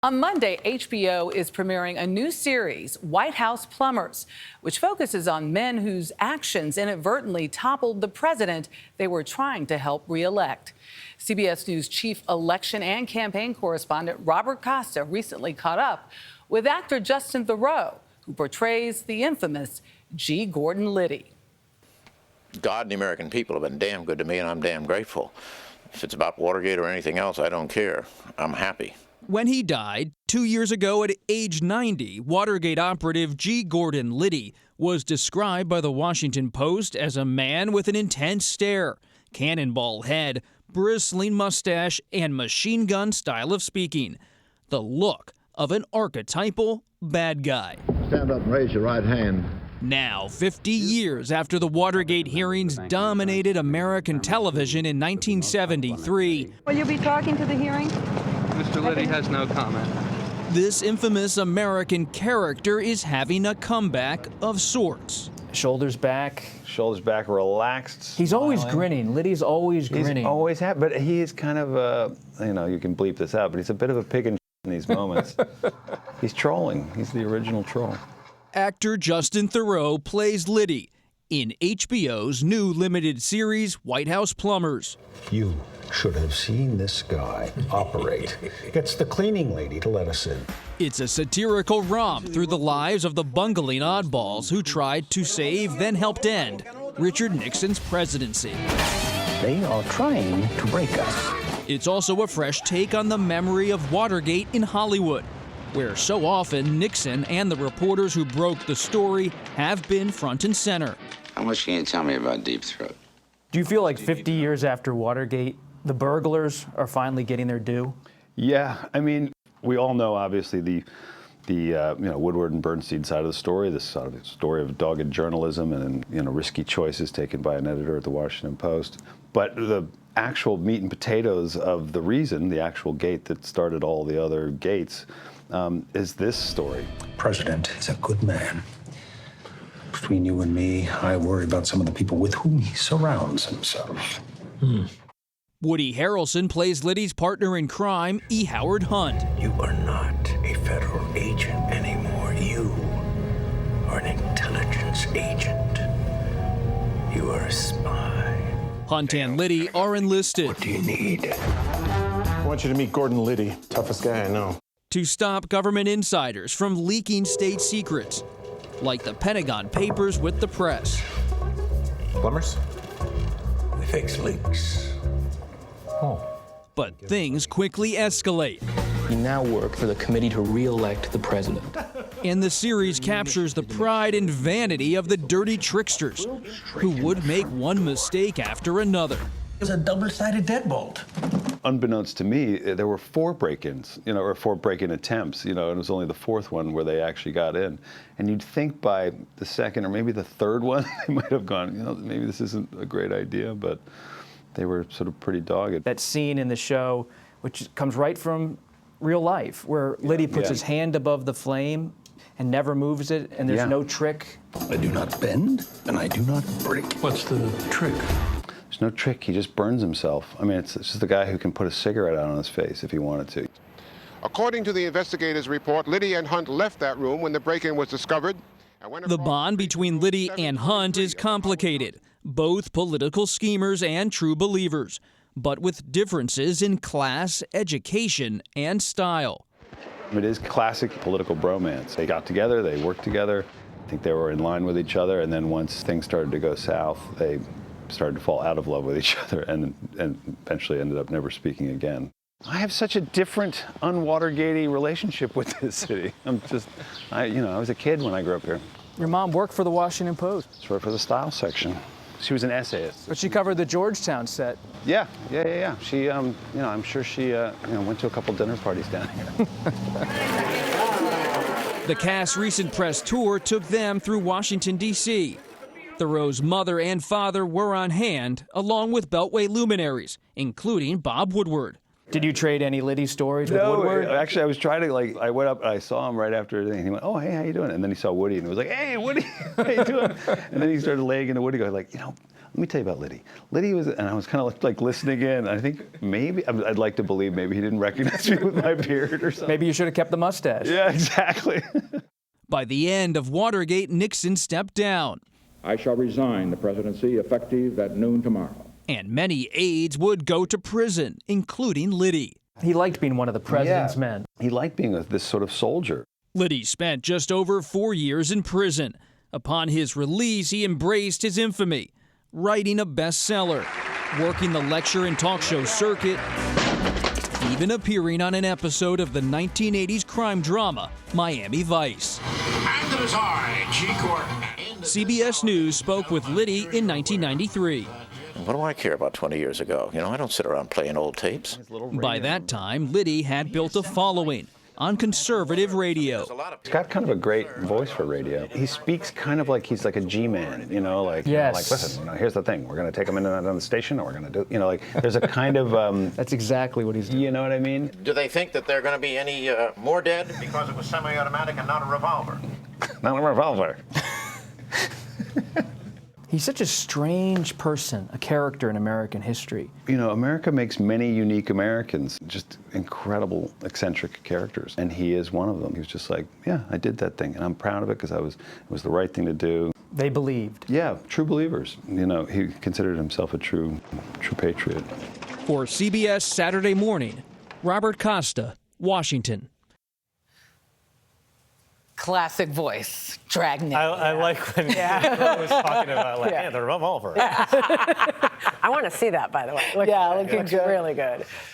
On Monday, HBO is premiering a new series, House Plumbers, which focuses on men whose actions inadvertently toppled the president they were trying to help re-elect. CBS News chief election and campaign correspondent Robert Costa recently caught up with actor Justin Theroux, who portrays the infamous G. Gordon Liddy. God and the American people have been damn good to me, and I'm damn grateful. If it's about Watergate or anything else, I don't care. I'm happy. When he died 2 years ago at age 90, Watergate operative G. Gordon Liddy was described by the Washington Post as a man with an intense stare, cannonball head, bristling mustache, and machine gun style of speaking. The look of an archetypal bad guy. Stand up and raise your right hand. Now, 50 years after the Watergate hearings dominated American television in 1973. Will you be talking to the hearing? Mr. Liddy has no comment. This infamous American character is having a comeback of sorts. Shoulders back, relaxed. He's smiling. always grinning. Liddy's always grinning. He's always happy, but he is kind of a, you can bleep this out, but he's a bit of a pig in these moments. He's trolling. He's the original troll. Actor Justin Theroux plays Liddy in HBO's new limited series, House Plumbers. You should have seen this guy operate. Gets the cleaning lady to let us in. It's a satirical romp through the lives of the bungling oddballs who tried to save, then helped end, Richard Nixon's presidency. They are trying to break us. It's also a fresh take on the memory of Watergate in Hollywood, where so often Nixon and the reporters who broke the story have been front and center. How much can you tell me about Deep Throat? Do you feel like 50 years after Watergate, the burglars are finally getting their due? Yeah, I mean, we all know obviously the Woodward and Bernstein side of the story, this sort of story of dogged journalism and risky choices taken by an editor at the Washington Post. But the actual meat and potatoes of the reason, the actual gate that started all the other gates, is this story. President is a good man. Between you and me, I worry about some of the people with whom he surrounds himself. Woody Harrelson plays Liddy's partner in crime, E. Howard Hunt. You are not a federal agent anymore. You are an intelligence agent. You are a spy. Hunt and Liddy are enlisted. What do you need? I want you to meet Gordon Liddy, toughest guy I know. To stop government insiders from leaking state secrets, like the Pentagon Papers with the press. Plumbers? We fix leaks. Oh. But things quickly escalate. You now work for the committee to re-elect the president. And the series captures the pride and vanity of the dirty tricksters who would make one mistake after another. It was a double-sided deadbolt. Unbeknownst to me, there were 4 break-ins, or 4 break-in attempts, and it was only the 4th one where they actually got in. And you'd think by the 2nd or maybe the 3rd one, they might have gone, maybe this isn't a great idea, but they were sort of pretty dogged. That scene in the show, which comes right from real life, where Liddy puts his hand above the flame and never moves it, and there's no trick. I do not bend, and I do not break. What's the trick? There's no trick. He just burns himself. I mean, it's just the guy who can put a cigarette out on his face if he wanted to. According to the investigators' report, Liddy and Hunt left that room when the break-in was discovered. The bond between Liddy and Hunt is complicated. Both political schemers and true believers, but with differences in class, education, and style. It is classic political bromance. They got together, they worked together. I think they were in line with each other, and then once things started to go south, they started to fall out of love with each other and eventually ended up never speaking again. I have such a different, un-Watergatey relationship with this city. I was a kid when I grew up here. Your mom worked for the Washington Post. She worked for the style section. She was an essayist. But she covered the Georgetown set. Yeah. She, I'm sure she, went to a couple dinner parties down here. The cast's recent press tour took them through Washington, D.C. Theroux's mother and father were on hand, along with Beltway luminaries, including Bob Woodward. Did you trade any Liddy stories with Woodward? No, actually, I was trying to, I went up and I saw him right after everything. He went, "Oh, hey, how you doing?" And then he saw Woody and he was like, "Hey, Woody, how you doing?" And then he started laying into Woody going, let me tell you about Liddy. Liddy was, and I was kind of like listening in. I think maybe, I'd like to believe maybe he didn't recognize me with my beard or something. Maybe you should have kept the mustache. Yeah, exactly. By the end of Watergate, Nixon stepped down. I shall resign the presidency effective at noon tomorrow. And many aides would go to prison, including Liddy. He liked being one of the president's men. He liked being this sort of soldier. Liddy spent just over 4 years in prison. Upon his release, he embraced his infamy, writing a bestseller, working the lecture and talk show circuit, even appearing on an episode of the 1980s crime drama, Miami Vice. And it is I, G. Gordon. CBS News spoke with Liddy in 1993. What do I care about 20 years ago? You know, I don't sit around playing old tapes. By that time, Liddy had built a following on conservative radio. He's got kind of a great voice for radio. He speaks kind of like he's like a G-man, you know, like, yes. Like, listen, here's the thing. We're going to take him in on the station, and we're going to do, like, there's a kind of... That's exactly what he's doing. You know what I mean? Do they think that there are going to be any more dead because it was semi-automatic and not a revolver? Not a revolver. He's such a strange person, a character in American history. You know, America makes many unique Americans, just incredible, eccentric characters. And he is one of them. He was just like, yeah, I did that thing, and I'm proud of it because it was the right thing to do. They believed. Yeah, true believers. You know, he considered himself a true patriot. For CBS Saturday Morning, Robert Costa, Washington. Classic voice, dragnet. I like when he was talking about the revolver. I want to see that, by the way. Looks looking good. Really good.